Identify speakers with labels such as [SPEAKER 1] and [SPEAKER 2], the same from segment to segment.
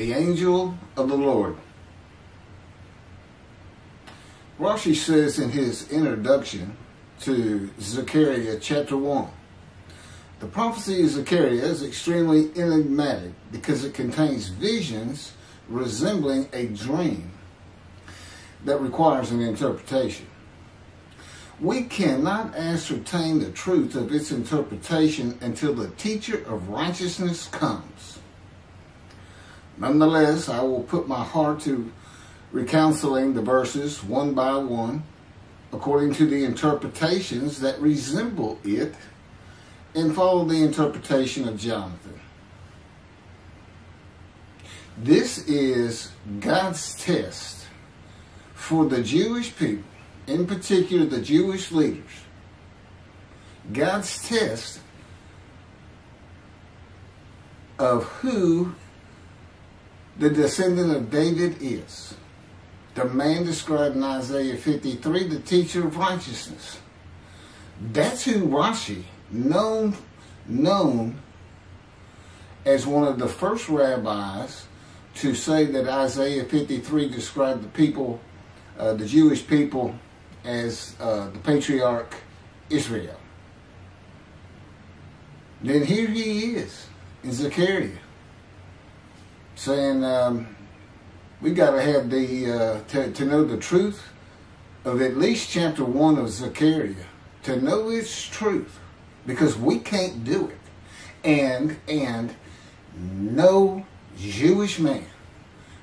[SPEAKER 1] The angel of the Lord. Rashi says in his introduction to Zechariah Chapter 1, the prophecy of Zechariah is extremely enigmatic because it contains visions resembling a dream that requires an interpretation. We cannot ascertain the truth of its interpretation until the teacher of righteousness comes. Nonetheless, I will put my heart to reconciling the verses one by one according to the interpretations that resemble it and follow the interpretation of Jonathan. This is God's test for the Jewish people, in particular the Jewish leaders. God's test of who the descendant of David is. The man described in Isaiah 53, the teacher of righteousness. That's who Rashi, known as one of the first rabbis to say that Isaiah 53 described the people, the Jewish people, as the patriarch Israel. Then here he is in Zechariah saying we got to have the to know the truth of at least chapter 1 of Zechariah, to know its truth, because we can't do it, and no Jewish man,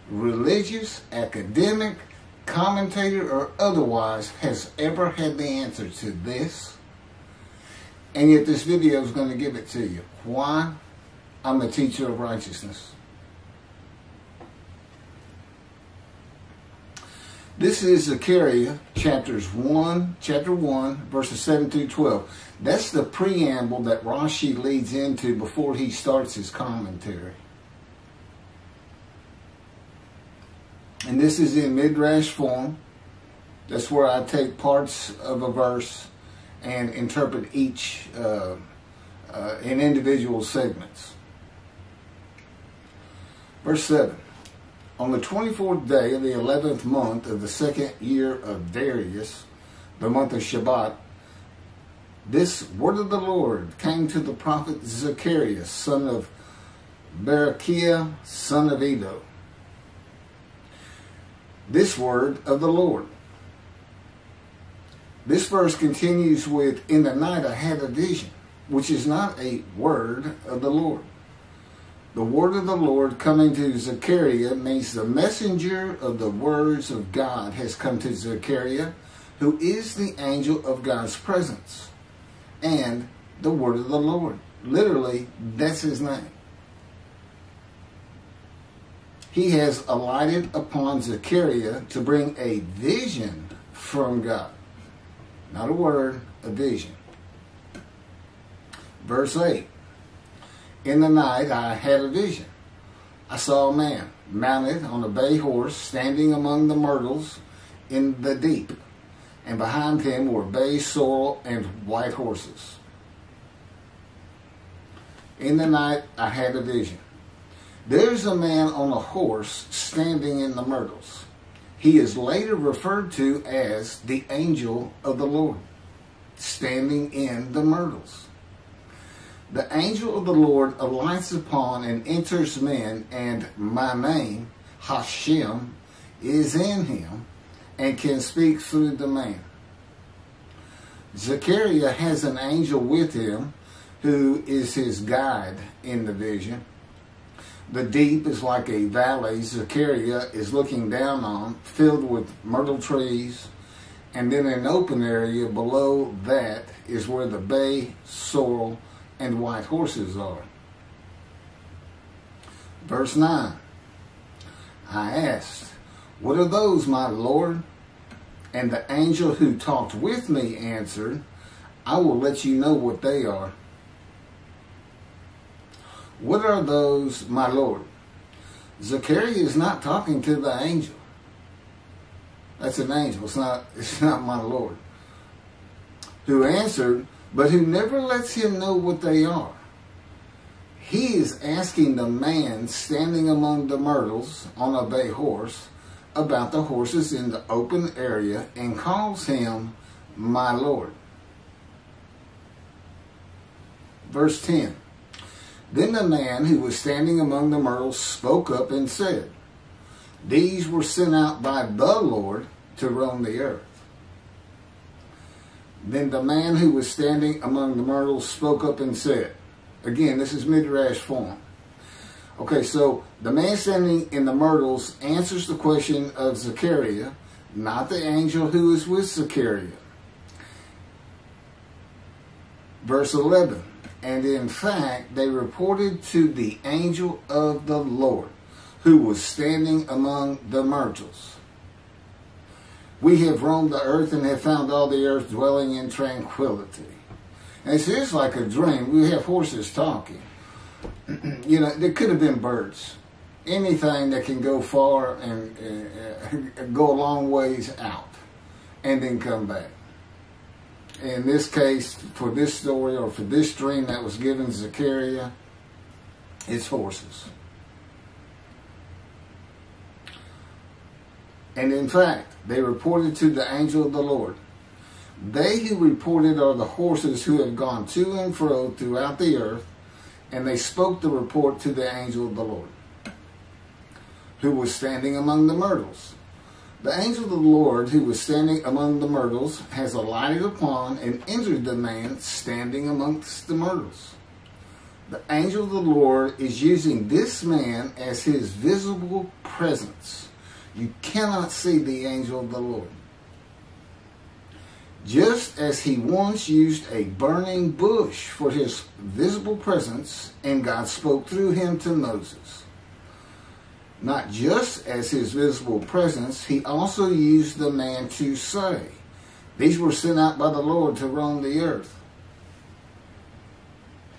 [SPEAKER 1] religious, academic, commentator, or otherwise, has ever had the answer to this. And yet this video is going to give it to you. Why? I'm a teacher of righteousness. This is Zechariah chapter 1, verses 7 through 12. That's the preamble that Rashi leads into before he starts his commentary. And this is in midrash form. That's where I take parts of a verse and interpret each in individual segments. Verse 7. On the 24th day of the 11th month of the second year of Darius, the month of Shabbat, this word of the Lord came to the prophet Zechariah, son of Berechiah, son of Iddo. This word of the Lord. This verse continues with, in the night I had a vision, which is not a word of the Lord. The word of the Lord coming to Zechariah means the messenger of the words of God has come to Zechariah, who is the angel of God's presence, and the word of the Lord. Literally, that's his name. He has alighted upon Zechariah to bring a vision from God. Not a word, a vision. Verse 8. In the night I had a vision. I saw a man mounted on a bay horse standing among the myrtles in the deep, and behind him were bay, sorrel, and white horses. In the night I had a vision. There's a man on a horse standing in the myrtles. He is later referred to as the angel of the Lord, standing in the myrtles. The angel of the Lord alights upon and enters men, and my name, Hashem, is in him and can speak through the man. Zechariah has an angel with him who is his guide in the vision. The deep is like a valley Zechariah is looking down on, filled with myrtle trees, and then an open area below that is where the bay, sorrel, and white horses are. Verse 9. I asked, what are those, my Lord? And the angel who talked with me answered, I will let you know what they are. What are those, my Lord? Zechariah is not talking to the angel. That's an angel. It's not my Lord. Who answered, but who never lets him know what they are. he is asking the man standing among the myrtles on a bay horse about the horses in the open area and calls him my Lord. Verse 10. Then the man who was standing among the myrtles spoke up and said, these were sent out by the Lord to roam the earth. Then the man who was standing among the myrtles spoke up and said, again, this is midrash form. Okay, so the man standing in the myrtles answers the question of Zechariah, not the angel who is with Zechariah. Verse 11. And in fact, they reported to the angel of the Lord, who was standing among the myrtles. We have roamed the earth and have found all the earth dwelling in tranquility. And it's just like a dream. We have horses talking. You know, there could have been birds. Anything that can go far and go a long ways out and then come back. In this case, for this story or for this dream that was given Zechariah, it's horses. And in fact, they reported to the angel of the Lord. They who reported are the horses who have gone to and fro throughout the earth, and they spoke the report to the angel of the Lord, who was standing among the myrtles. The angel of the Lord, who was standing among the myrtles, has alighted upon and entered the man standing amongst the myrtles. The angel of the Lord is using this man as his visible presence. You cannot see the angel of the Lord. Just as he once used a burning bush for his visible presence, and God spoke through him to Moses. Not just as his visible presence, he also used the man to say, these were sent out by the Lord to roam the earth.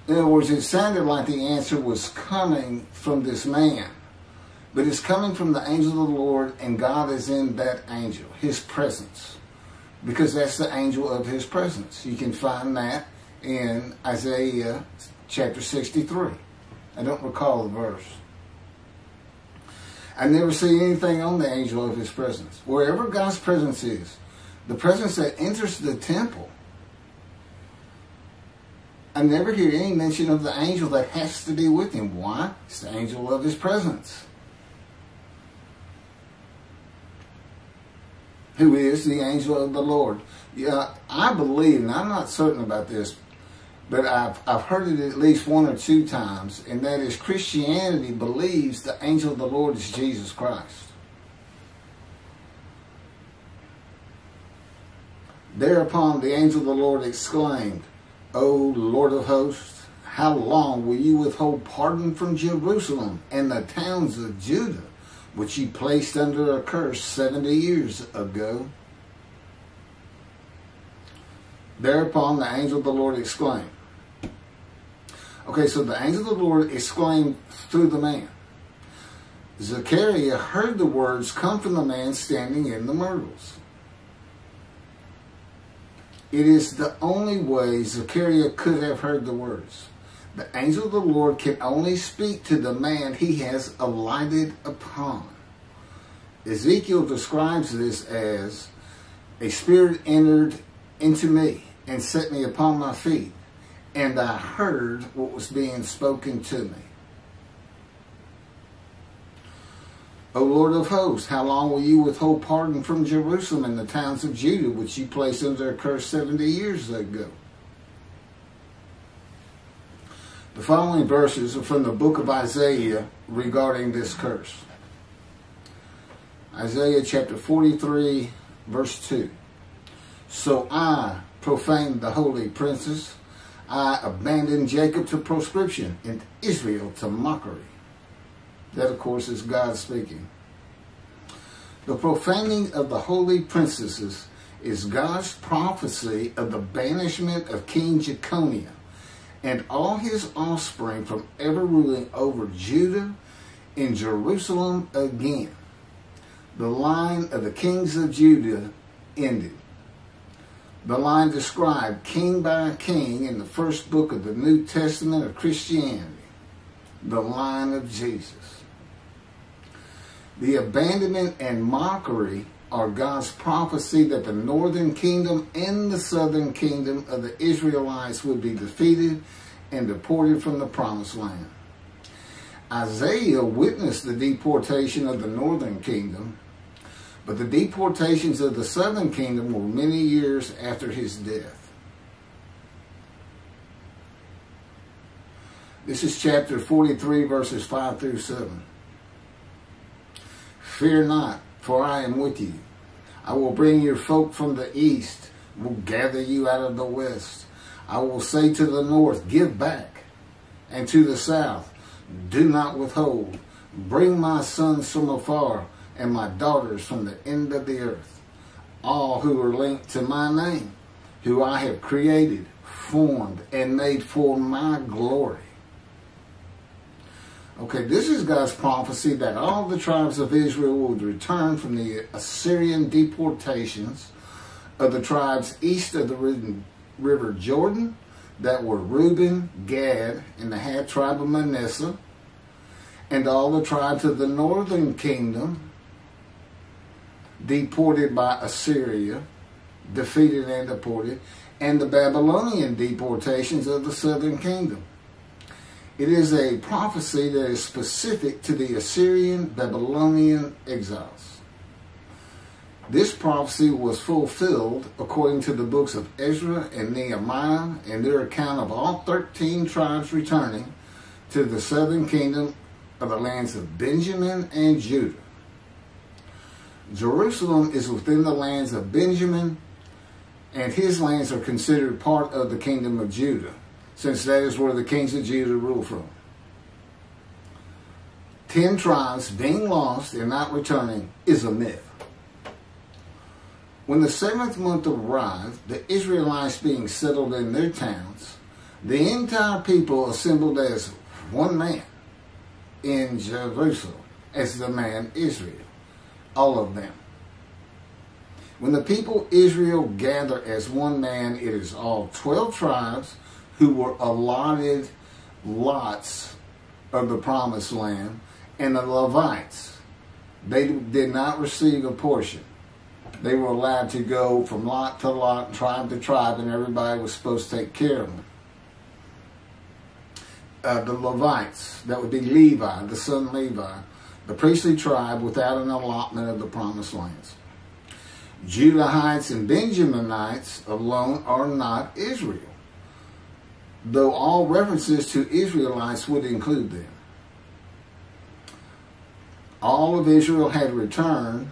[SPEAKER 1] In other words, it sounded like the answer was coming from this man. But it's coming from the angel of the Lord, and God is in that angel, his presence. Because that's the angel of his presence. You can find that in Isaiah chapter 63. I don't recall the verse. I never see anything on the angel of his presence. Wherever God's presence is, the presence that enters the temple, I never hear any mention of the angel that has to be with him. Why? It's the angel of his presence, who is the angel of the Lord. Yeah, I believe, and I'm not certain about this, but I've heard it at least one or two times, and that is Christianity believes the angel of the Lord is Jesus Christ. Thereupon the angel of the Lord exclaimed, O Lord of hosts, how long will you withhold pardon from Jerusalem and the towns of Judah, which you placed under a curse 70 years ago? Thereupon the angel of the Lord exclaimed. Okay, so the angel of the Lord exclaimed through the man. Zechariah heard the words come from the man standing in the myrtles. It is the only way Zechariah could have heard the words. The angel of the Lord can only speak to the man he has alighted upon. Ezekiel describes this as, a spirit entered into me and set me upon my feet, and I heard what was being spoken to me. O Lord of hosts, how long will you withhold pardon from Jerusalem and the towns of Judah, which you placed under a curse 70 years ago? The following verses are from the book of Isaiah regarding this curse. Isaiah chapter 43, verse 2. So I profaned the holy princes. I abandoned Jacob to proscription and Israel to mockery. That, of course, is God speaking. The profaning of the holy princesses is God's prophecy of the banishment of King Jeconiah and all his offspring from ever ruling over Judah and Jerusalem again. The line of the kings of Judah ended. The line described king by king in the first book of the New Testament of Christianity. the line of Jesus. The abandonment and mockery are God's prophecy that the northern kingdom and the southern kingdom of the Israelites would be defeated and deported from the promised land. Isaiah witnessed the deportation of the northern kingdom, but the deportations of the southern kingdom were many years after his death. This is chapter 43, verses 5 through 7. Fear not, for I am with you. I will bring your folk from the east, will gather you out of the west. I will say to the north, give back, and to the south, do not withhold. Bring my sons from afar, and my daughters from the end of the earth. All who are linked to my name, who I have created, formed, and made for my glory. Okay, this is God's prophecy that all the tribes of Israel would return from the Assyrian deportations of the tribes east of the river Jordan, that were Reuben, Gad, and the half tribe of Manasseh, and all the tribes of the northern kingdom, deported by Assyria, defeated and deported, and the Babylonian deportations of the southern kingdom. It is a prophecy that is specific to the Assyrian Babylonian exiles. This prophecy was fulfilled according to the books of Ezra and Nehemiah and their account of all 13 tribes returning to the southern kingdom of the lands of Benjamin and Judah. Jerusalem is within the lands of Benjamin, and his lands are considered part of the kingdom of Judah, since that is where the kings of Judah rule from. 10 tribes being lost and not returning is a myth. When the 7th month arrived, the Israelites being settled in their towns, the entire people assembled as one man in Jerusalem, as the man Israel, all of them. When the people Israel gather as one man, it is all 12 tribes who were allotted lots of the promised land, and the Levites, they did not receive a portion. They were allowed to go from lot to lot, tribe to tribe, and everybody was supposed to take care of them. The Levites, that would be Levi, the son Levi, the priestly tribe without an allotment of the promised lands. Judahites and Benjaminites alone are not Israel, though all references to Israelites would include them. All of Israel had returned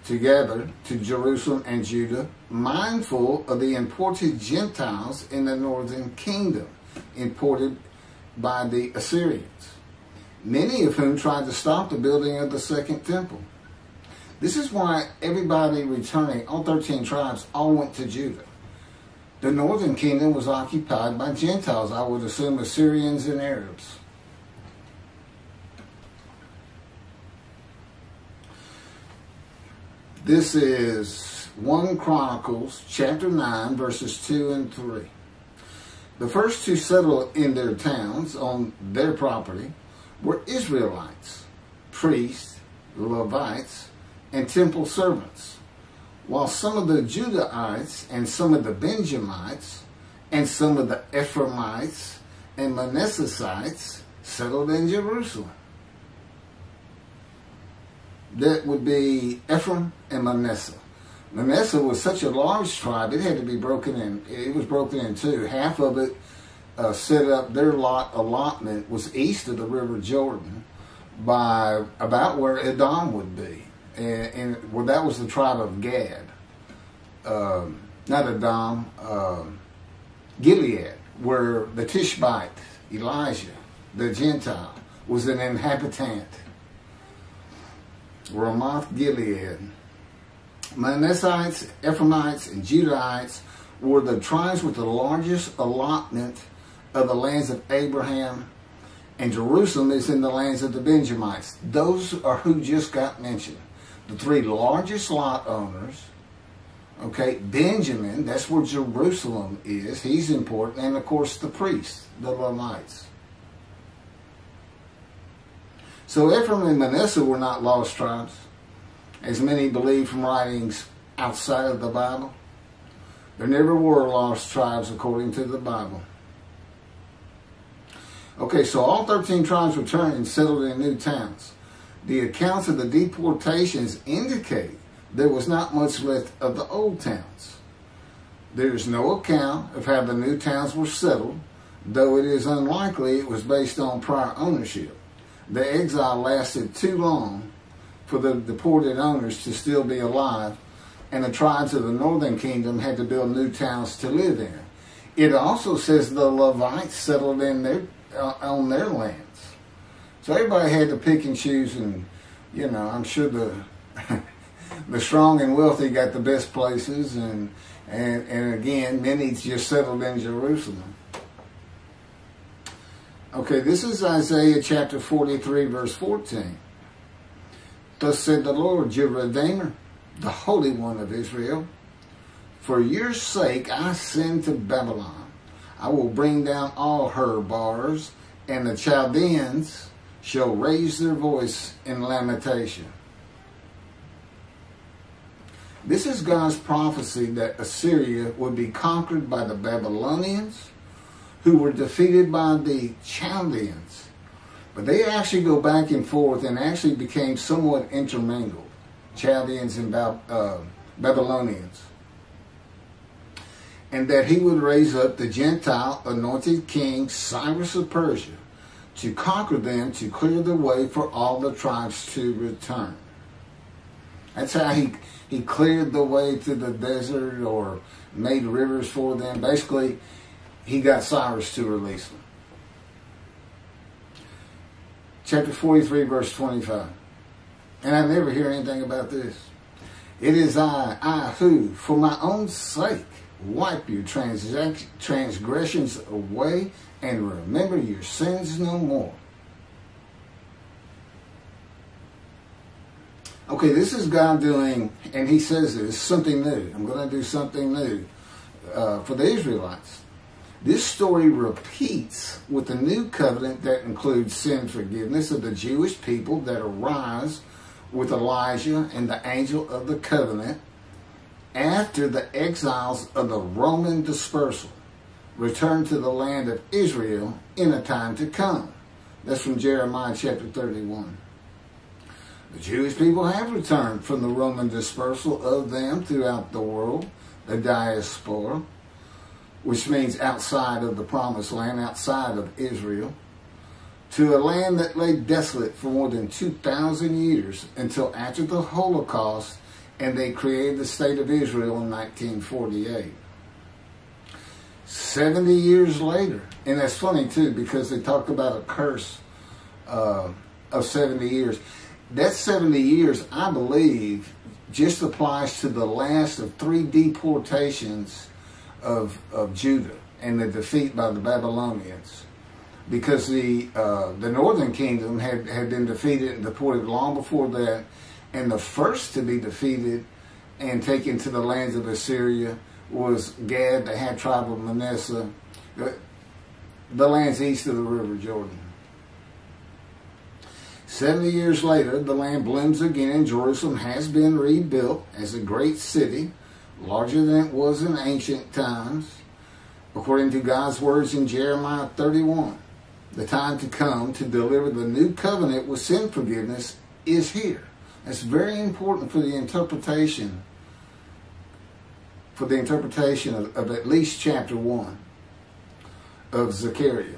[SPEAKER 1] together to Jerusalem and Judah, mindful of the imported Gentiles in the northern kingdom, imported by the Assyrians, many of whom tried to stop the building of the second temple. This is why everybody returning, all 13 tribes, all went to Judah. The northern kingdom was occupied by Gentiles, I would assume Assyrians and Arabs. This is 1 Chronicles chapter 9, verses 2 and 3. The first to settle in their towns on their property were Israelites, priests, Levites, and temple servants, while some of the Judahites and some of the Benjamites and some of the Ephraimites and Manassesites settled in Jerusalem. That would be Ephraim and Manasseh. Manasseh was such a large tribe, it had to be broken in. It was broken in two. Half of it set up, their allotment was east of the river Jordan by about where Edom would be. And well, that was the tribe of Gad. Not Edom, Gilead, where the Tishbite, Elijah, the Gentile, was an inhabitant. Ramoth Gilead. Manassites, Ephraimites, and Judahites were the tribes with the largest allotment of the lands of Abraham, and Jerusalem is in the lands of the Benjamites. Those are who just got mentioned. The 3 largest lot owners. Okay, Benjamin, that's where Jerusalem is. He's important. And, of course, the priests, the Levites. So Ephraim and Manasseh were not lost tribes, as many believe from writings outside of the Bible. There never were lost tribes according to the Bible. Okay, so all 13 tribes returned and settled in new towns. The accounts of the deportations indicate there was not much left of the old towns. There is no account of how the new towns were settled, though it is unlikely it was based on prior ownership. The exile lasted too long for the deported owners to still be alive, and the tribes of the northern kingdom had to build new towns to live in. It also says the Levites settled in on their lands. So everybody had to pick and choose, and I'm sure the the strong and wealthy got the best places, and again, many just settled in Jerusalem. Okay, this is Isaiah chapter 43, verse 14. Thus said the Lord, your Redeemer, the Holy One of Israel, for your sake I send to Babylon. I will bring down all her bars, and the Chaldeans shall raise their voice in lamentation. This is God's prophecy that Assyria would be conquered by the Babylonians, who were defeated by the Chaldeans. But they actually go back and forth and actually became somewhat intermingled, Chaldeans and Babylonians. And that he would raise up the Gentile anointed king Cyrus of Persia to conquer them, to clear the way for all the tribes to return. That's how he cleared the way to the desert or made rivers for them. Basically, he got Cyrus to release them. Chapter 43, verse 25. And I never hear anything about this. It is I who, for my own sake, wipe your transgressions away and remember your sins no more. Okay, this is God doing, and he says this, something new. I'm going to do something new for the Israelites. This story repeats with the new covenant that includes sin forgiveness of the Jewish people that arise with Elijah and the angel of the covenant after the exiles of the Roman dispersal return to the land of Israel in a time to come. That's from Jeremiah chapter 31. The Jewish people have returned from the Roman dispersal of them throughout the world, the diaspora, which means outside of the promised land, outside of Israel, to a land that lay desolate for more than 2,000 years until after the Holocaust, and they created the state of Israel in 1948. 70 years later, and that's funny too, because they talk about a curse of 70 years. That 70 years, I believe, just applies to the last of 3 deportations of Judah and the defeat by the Babylonians, because the northern kingdom had been defeated and deported long before that, and the first to be defeated and taken to the lands of Assyria was Gad, the half tribe of Manasseh, the lands east of the River Jordan. 70 years later, the land blooms again, and Jerusalem has been rebuilt as a great city, larger than it was in ancient times, according to God's words in Jeremiah 31. The time to come to deliver the new covenant with sin forgiveness is here. That's very important for the interpretation of at least chapter 1 of Zechariah.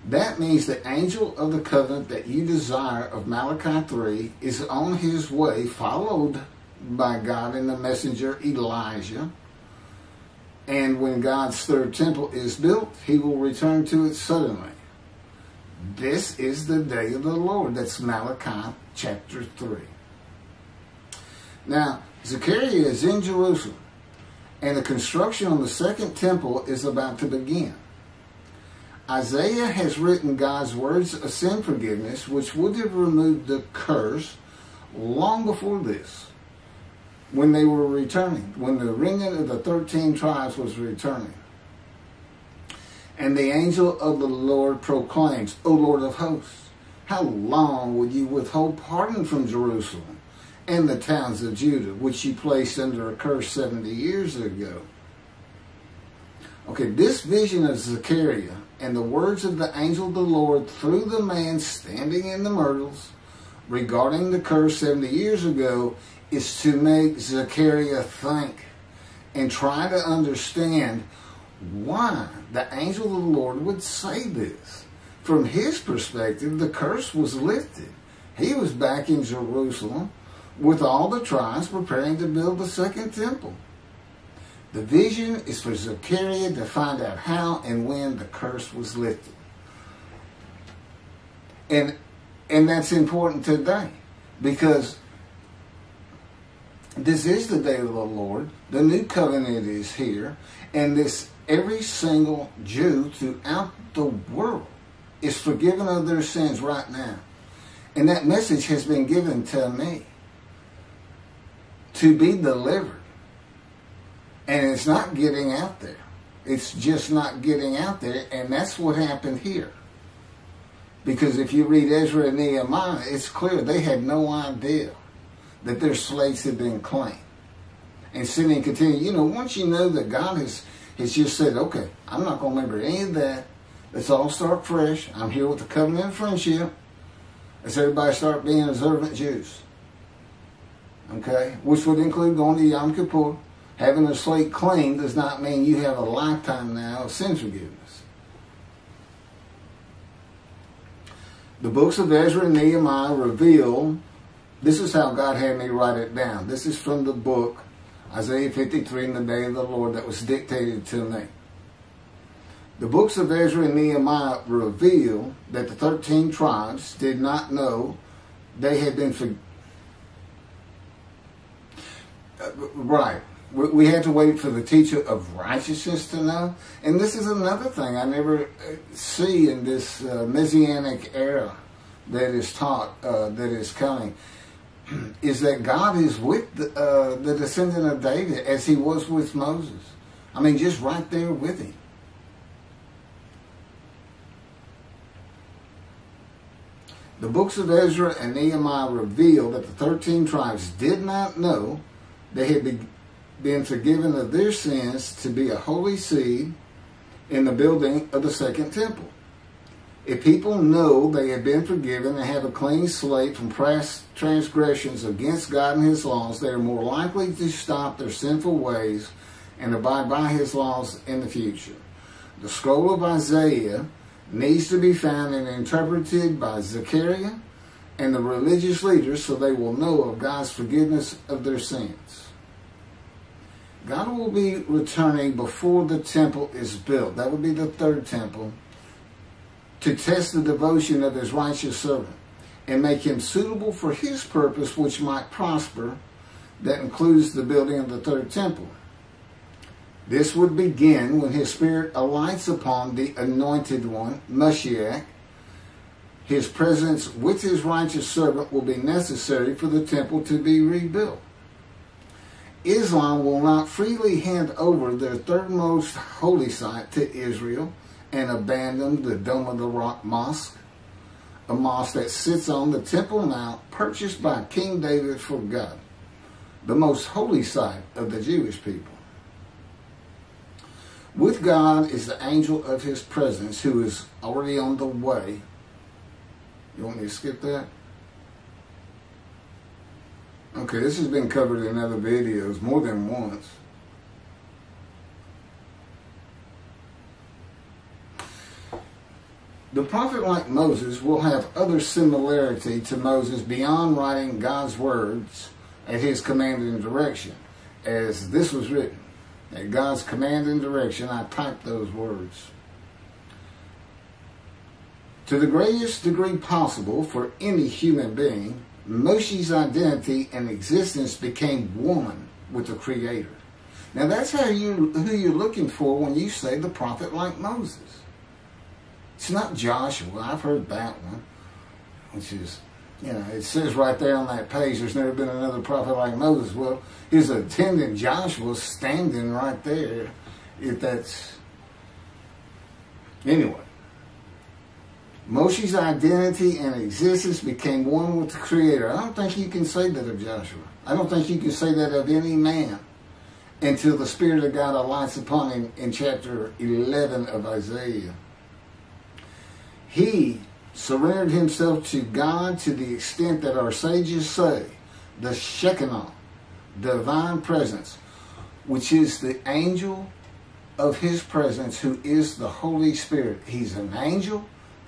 [SPEAKER 1] That means the angel of the covenant that you desire of Malachi 3 is on his way, followed by God and the messenger Elijah. And when God's third temple is built, he will return to it suddenly. This is the day of the Lord. That's Malachi chapter 3. Now, Zechariah is in Jerusalem, and the construction on the second temple is about to begin. Isaiah has written God's words of sin forgiveness, which would have removed the curse long before this, when they were returning, when the remnant of the 13 tribes was returning. And the angel of the Lord proclaims, O Lord of hosts, how long would you withhold pardon from Jerusalem and the towns of Judah, which you placed under a curse 70 years ago? Okay, this vision of Zechariah and the words of the angel of the Lord through the man standing in the myrtles regarding the curse 70 years ago is to make Zechariah think and try to understand why the angel of the Lord would say this. From his perspective, the curse was lifted. He was back in Jerusalem with all the tribes preparing to build the second temple. The vision is for Zechariah to find out how and when the curse was lifted. And that's important today, because this is the day of the Lord. The new covenant is here, and every single Jew throughout the world is forgiven of their sins right now. And that message has been given to me to be delivered. And it's not getting out there. It's just not getting out there, and that's what happened here. Because if you read Ezra and Nehemiah, it's clear they had no idea that their slates had been claimed. And sin and continue. Once you know that God has just said, okay, I'm not going to remember any of that. Let's all start fresh. I'm here with the covenant of friendship. Let's everybody start being observant Jews. Okay? Which would include going to Yom Kippur. Having a slate clean does not mean you have a lifetime now of sin forgiveness. The books of Ezra and Nehemiah reveal, this is how God had me write it down. This is from the book, Isaiah 53, in the day of the Lord, that was dictated to me. The books of Ezra and Nehemiah reveal that the 13 tribes did not know they had been forgiven. Right. We had to wait for the teacher of righteousness to know. And this is another thing I never see in this Messianic era that is taught, that is coming, is that God is with the descendant of David as he was with Moses. I mean, just right there with him. The books of Ezra and Nehemiah reveal that the 13 tribes did not know they had been forgiven of their sins to be a holy seed in the building of the second temple. If people know they have been forgiven and have a clean slate from past transgressions against God and His laws, they are more likely to stop their sinful ways and abide by His laws in the future. The scroll of Isaiah needs to be found and interpreted by Zechariah and the religious leaders so they will know of God's forgiveness of their sins. God will be returning before the temple is built. That would be the third temple, to test the devotion of His righteous servant and make him suitable for His purpose, which might prosper. That includes the building of the third temple. This would begin when His Spirit alights upon the anointed one, Moshiach. His presence with His righteous servant will be necessary for the temple to be rebuilt. Islam will not freely hand over their third most holy site to Israel and abandon the Dome of the Rock Mosque, a mosque that sits on the Temple Mount purchased by King David for God, the most holy site of the Jewish people. With God is the angel of His presence, who is already on the way. You want me to skip that? Okay, this has been covered in other videos more than once. The prophet like Moses will have other similarity to Moses beyond writing God's words at his command and direction. As this was written, at God's command and direction, I typed those words. To the greatest degree possible for any human being, Moshe's identity and existence became one with the Creator. Now that's who you're looking for when you say the prophet like Moses. It's not Joshua. I've heard that one, which is, it says right there on that page, there's never been another prophet like Moses. Well, his attendant Joshua standing right there, if that's... Anyway. Moshe's identity and existence became one with the Creator. I don't think you can say that of Joshua. I don't think you can say that of any man until the Spirit of God alights upon him in chapter 11 of Isaiah. He surrendered himself to God to the extent that our sages say the Shekinah, divine presence, which is the angel of his presence, who is the Holy Spirit. He's an angel,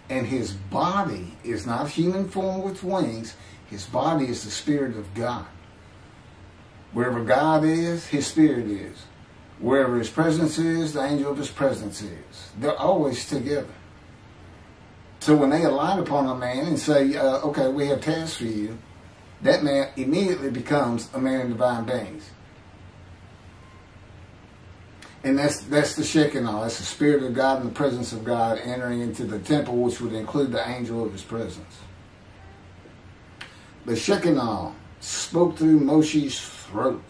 [SPEAKER 1] and his body is not human form with wings. His body is the Spirit of God. Wherever God is, his Spirit is. Wherever his presence is, the angel of his presence is. They're always together. So when they alight upon a man and say, okay, we have tasks for you, that man immediately becomes a man of divine beings. And that's the Shekinah. That's the Spirit of God and the presence of God entering into the temple, which would include the angel of his presence. The Shekinah spoke through Moshe's throat.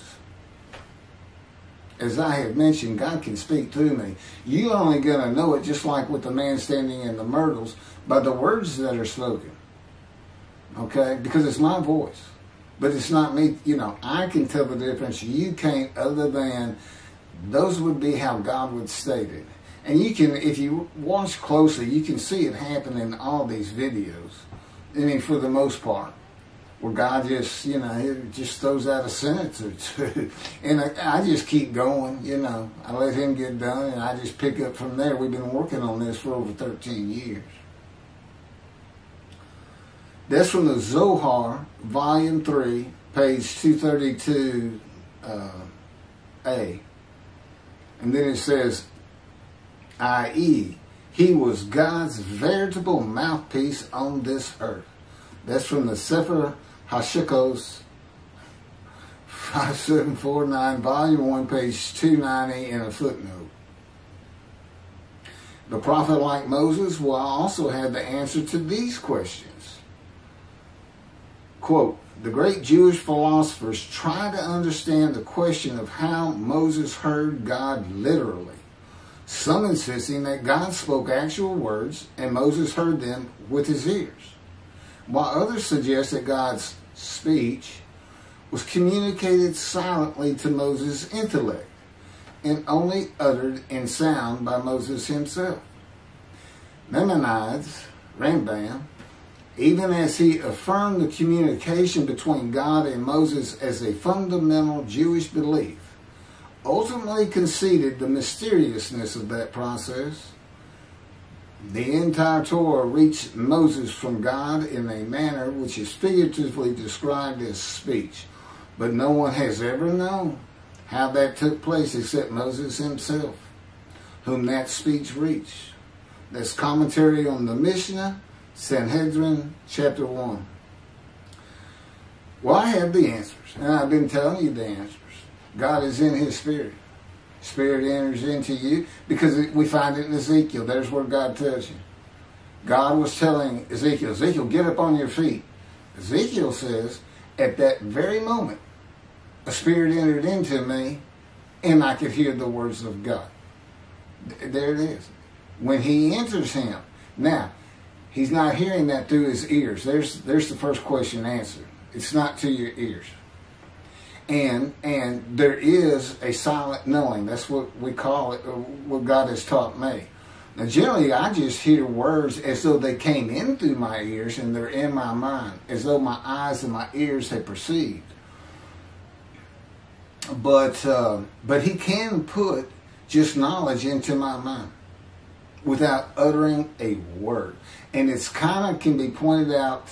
[SPEAKER 1] As I have mentioned, God can speak through me. You're only going to know it, just like with the man standing in the myrtles, by the words that are spoken. Okay? Because it's my voice. But it's not me. You know, I can tell the difference. You can't, other than those would be how God would state it. And you can, if you watch closely, you can see it happen in all these videos. I mean, for the most part. Where God just, you know, he just throws out a sentence or two. And I just keep going, you know. I let him get done, and I just pick up from there. We've been working on this for over 13 years. That's from the Zohar, Volume 3, page 232a. And then it says, i.e., he was God's veritable mouthpiece on this earth. That's from the Sefer Hashikos 5749, Volume 1, page 290, in a footnote. The prophet, like Moses, will also have the answer to these questions. Quote, the great Jewish philosophers try to understand the question of how Moses heard God literally. Some insisting that God spoke actual words and Moses heard them with his ears, while others suggest that God's speech was communicated silently to Moses' intellect and only uttered in sound by Moses himself. Maimonides, Rambam, even as he affirmed the communication between God and Moses as a fundamental Jewish belief, ultimately conceded the mysteriousness of that process. The entire Torah reached Moses from God in a manner which is figuratively described as speech, but no one has ever known how that took place except Moses himself, whom that speech reached. That's commentary on the Mishnah, Sanhedrin, Chapter 1. Well, I have the answers, and I've been telling you the answers. God is in his Spirit. Spirit enters into you, because we find it in Ezekiel. There's where God tells you. God was telling Ezekiel, Ezekiel, get up on your feet. Ezekiel says, at that very moment, a spirit entered into me, and I could hear the words of God. There it is. When he enters him. Now, he's not hearing that through his ears. There's the first question answered. It's not to your ears. And there is a silent knowing. That's what we call it, what God has taught me. Now, generally, I just hear words as though they came in through my ears and they're in my mind, as though my eyes and my ears have perceived. But he can put just knowledge into my mind without uttering a word. And it's kind of can be pointed out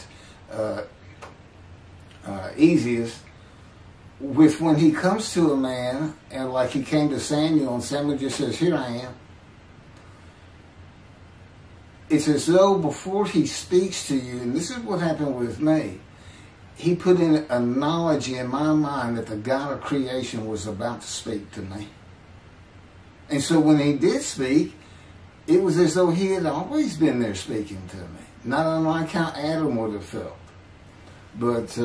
[SPEAKER 1] easiest with when he comes to a man, and like he came to Samuel, and Samuel just says, here I am. It's as though before he speaks to you, and this is what happened with me, he put in a knowledge in my mind that the God of creation was about to speak to me. And so when he did speak, it was as though he had always been there speaking to me. Not unlike how Adam would have felt. But